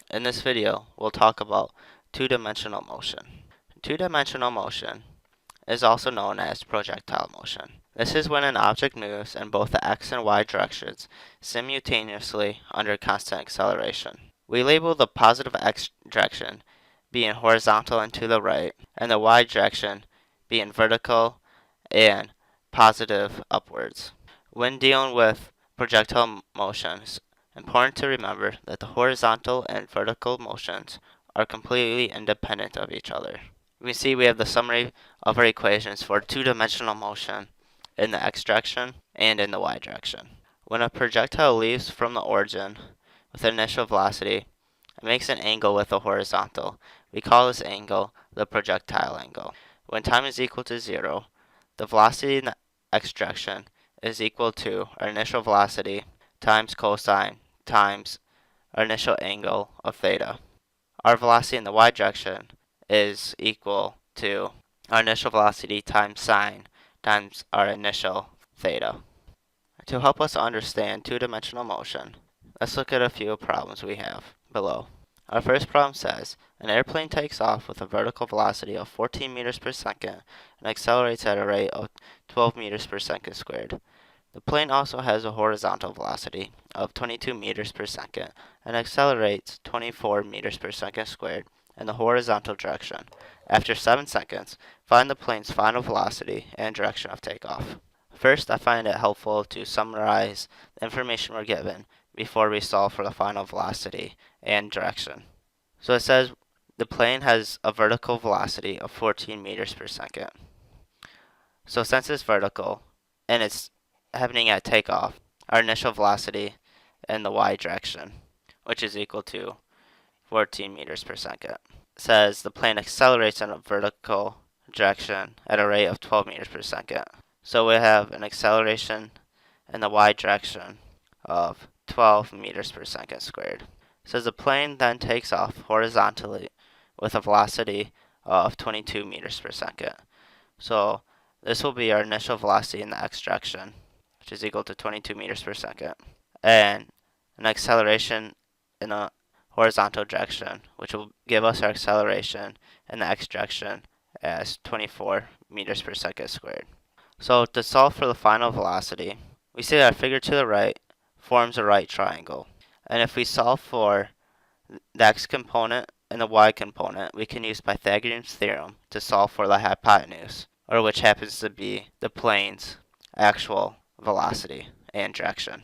In this video, we'll talk about two-dimensional motion. Two-dimensional motion is also known as projectile motion. This is when an object moves in both the x and y directions simultaneously under constant acceleration. We label the positive x direction being horizontal and to the right, and the y direction being vertical and positive upwards. When dealing with projectile motions, important to remember that the horizontal and vertical motions are completely independent of each other. We see we have the summary of our equations for two-dimensional motion in the x direction and in the y direction. When a projectile leaves from the origin with initial velocity, it makes an angle with the horizontal. We call this angle the projectile angle. When time is equal to 0, the velocity in the x direction is equal to our initial velocity times cosine times our initial angle of theta. Our velocity in the y direction is equal to our initial velocity times sine times our initial theta. To help us understand two-dimensional motion, let's look at a few problems we have below. Our first problem says, an airplane takes off with a vertical velocity of 14 meters per second and accelerates at a rate of 12 meters per second squared. The plane also has a horizontal velocity of 22 meters per second and accelerates 24 meters per second squared in the horizontal direction. After 7 seconds, find the plane's final velocity and direction of takeoff. First, I find it helpful to summarize the information we're given before we solve for the final velocity and direction. So it says the plane has a vertical velocity of 14 meters per second. So since it's vertical and it's happening at takeoff, our initial velocity in the y direction, which is equal to 14 meters per second, says the plane accelerates in a vertical direction at a rate of 12 meters per second. So we have an acceleration in the y direction of 12 meters per second squared. It says the plane then takes off horizontally with a velocity of 22 meters per second. So this will be our initial velocity in the x direction, which is equal to 22 meters per second, and an acceleration in the horizontal direction, which will give us our acceleration in the x direction as 24 meters per second squared. So to solve for the final velocity, we see that our figure to the right forms a right triangle. And if we solve for the x component and the y component, we can use Pythagorean Theorem to solve for the hypotenuse, or which happens to be the plane's actual velocity and direction.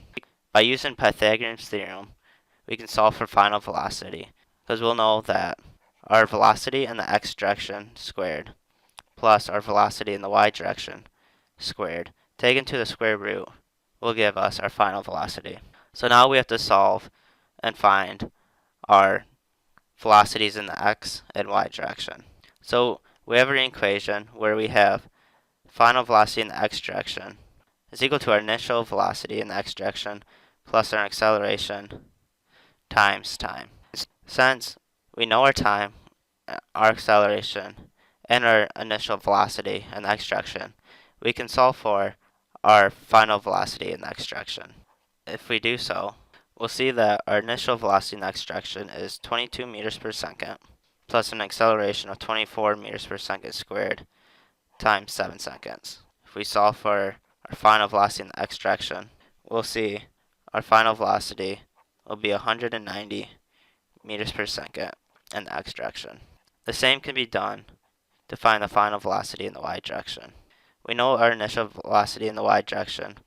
By using Pythagorean Theorem, we can solve for final velocity, because we'll know that our velocity in the x direction squared plus our velocity in the y direction squared taken to the square root will give us our final velocity. So now we have to solve and find our velocities in the x and y direction. So we have an equation where we have final velocity in the x direction is equal to our initial velocity in the x direction plus our acceleration times time. Since we know our time, our acceleration, and our initial velocity in the x direction, we can solve for our final velocity in the x direction. If we do so, we'll see that our initial velocity in the x direction is 22 meters per second plus an acceleration of 24 meters per second squared times 7 seconds. If we solve for our final velocity in the x direction, we'll see our final velocity will be 190 meters per second in the x direction. The same can be done to find the final velocity in the y direction. We know our initial velocity in the y direction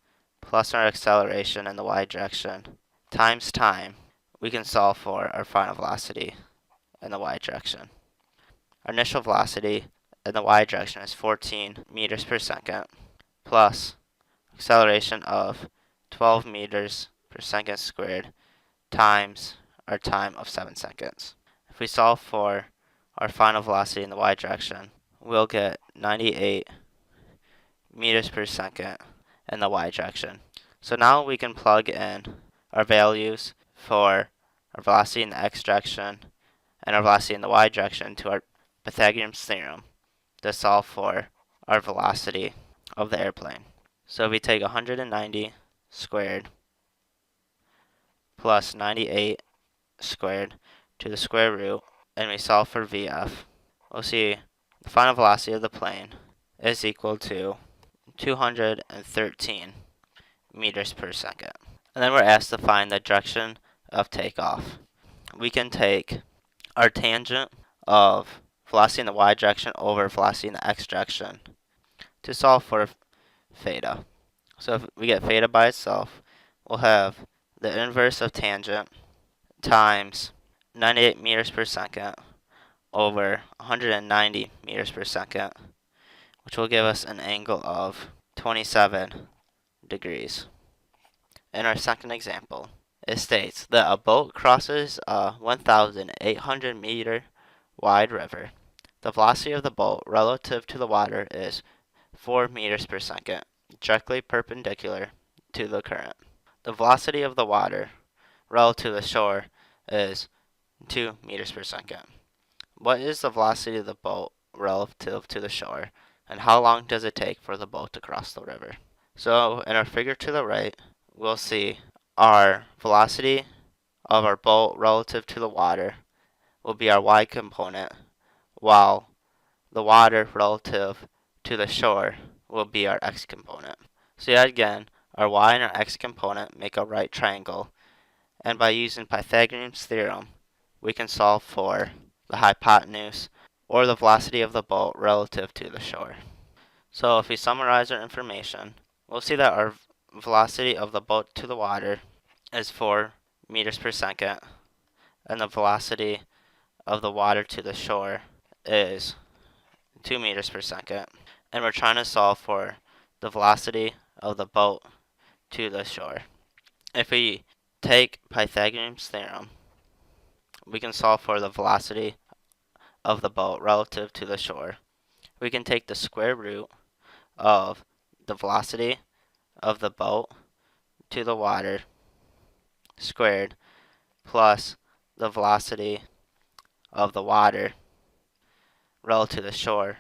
plus our acceleration in the y direction times time. We can solve for our final velocity in the y direction. Our initial velocity in the y direction is 14 meters per second plus acceleration of 12 meters per second squared times our time of 7 seconds. If we solve for our final velocity in the y direction, we'll get 98 meters per second in the y direction. So now we can plug in our values for our velocity in the x direction and our velocity in the y direction to our Pythagorean Theorem to solve for our velocity of the airplane. So if we take 190 squared plus 98 squared to the square root, and we solve for VF, we'll see the final velocity of the plane is equal to 213 meters per second. And then we're asked to find the direction of takeoff. We can take our tangent of velocity in the y direction over velocity in the x direction to solve for theta. So if we get theta by itself, we'll have the inverse of tangent times 98 meters per second over 190 meters per second, which will give us an angle of 27 degrees. In our second example, it states that a boat crosses a 1,800 meter wide river. The velocity of the boat relative to the water is 4 meters per second, directly perpendicular to the current. The velocity of the water relative to the shore is 2 meters per second. What is the velocity of the boat relative to the shore, and how long does it take for the boat to cross the river? So in our figure to the right, we'll see our velocity of our boat relative to the water will be our y component, while the water relative to the shore will be our x component. So yet again, our y and our x component make a right triangle, and by using Pythagorean's theorem, we can solve for the hypotenuse or the velocity of the boat relative to the shore. So if we summarize our information, we'll see that our velocity of the boat to the water is 4 meters per second, and the velocity of the water to the shore is 2 meters per second. And we're trying to solve for the velocity of the boat to the shore. If we take Pythagorean's theorem, we can solve for the velocity of the boat relative to the shore. We can take the square root of the velocity of the boat to the water squared plus the velocity of the water relative to the shore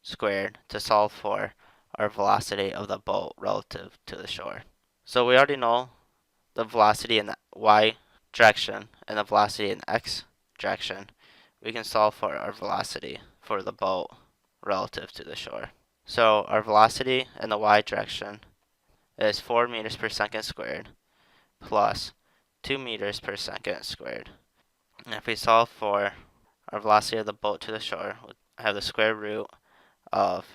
squared to solve for our velocity of the boat relative to the shore. So we already know the velocity in the y direction and the velocity in the x direction. We can solve for our velocity for the boat relative to the shore. So our velocity in the y direction is 4 meters per second squared plus 2 meters per second squared. And if we solve for our velocity of the boat to the shore, we'll have the square root of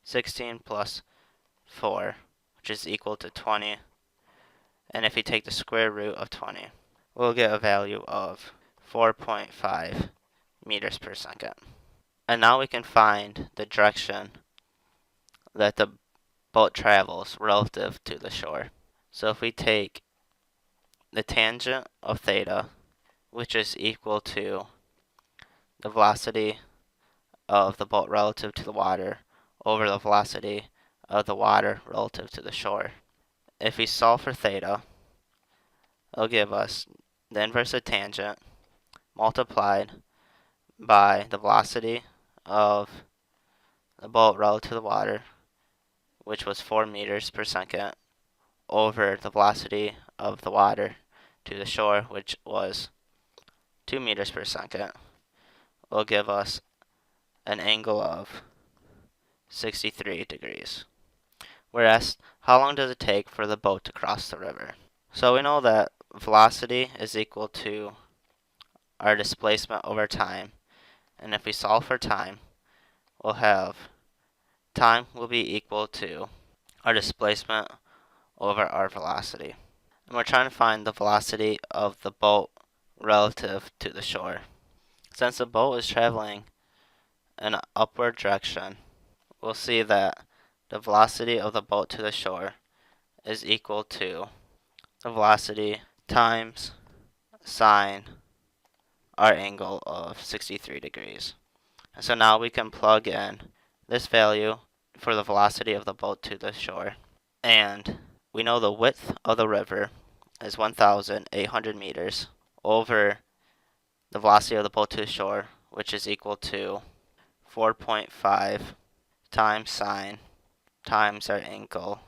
16 plus 4, which is equal to 20. And if we take the square root of 20, we'll get a value of 4.5 meters per second. And now we can find the direction that the boat travels relative to the shore. So if we take the tangent of theta, which is equal to the velocity of the boat relative to the water over the velocity of the water relative to the shore. If we solve for theta, it'll give us the inverse of tangent multiplied by the velocity of the boat relative to the water, which was 4 meters per second, over the velocity of the water to the shore, which was 2 meters per second, will give us an angle of 63 degrees. We're asked, how long does it take for the boat to cross the river? So we know that velocity is equal to our displacement over time. And if we solve for time, we'll have time will be equal to our displacement over our velocity. And we're trying to find the velocity of the boat relative to the shore. Since the boat is traveling in an upward direction, we'll see that the velocity of the boat to the shore is equal to the velocity times sine our angle of 63 degrees. And so now we can plug in this value for the velocity of the boat to the shore. And we know the width of the river is 1,800 meters over the velocity of the boat to the shore, which is equal to 4.5 times sine times our angle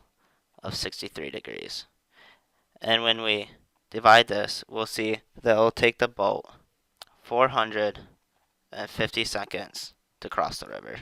of 63 degrees. And when we divide this, we'll see that it will take the boat 450 seconds to cross the river.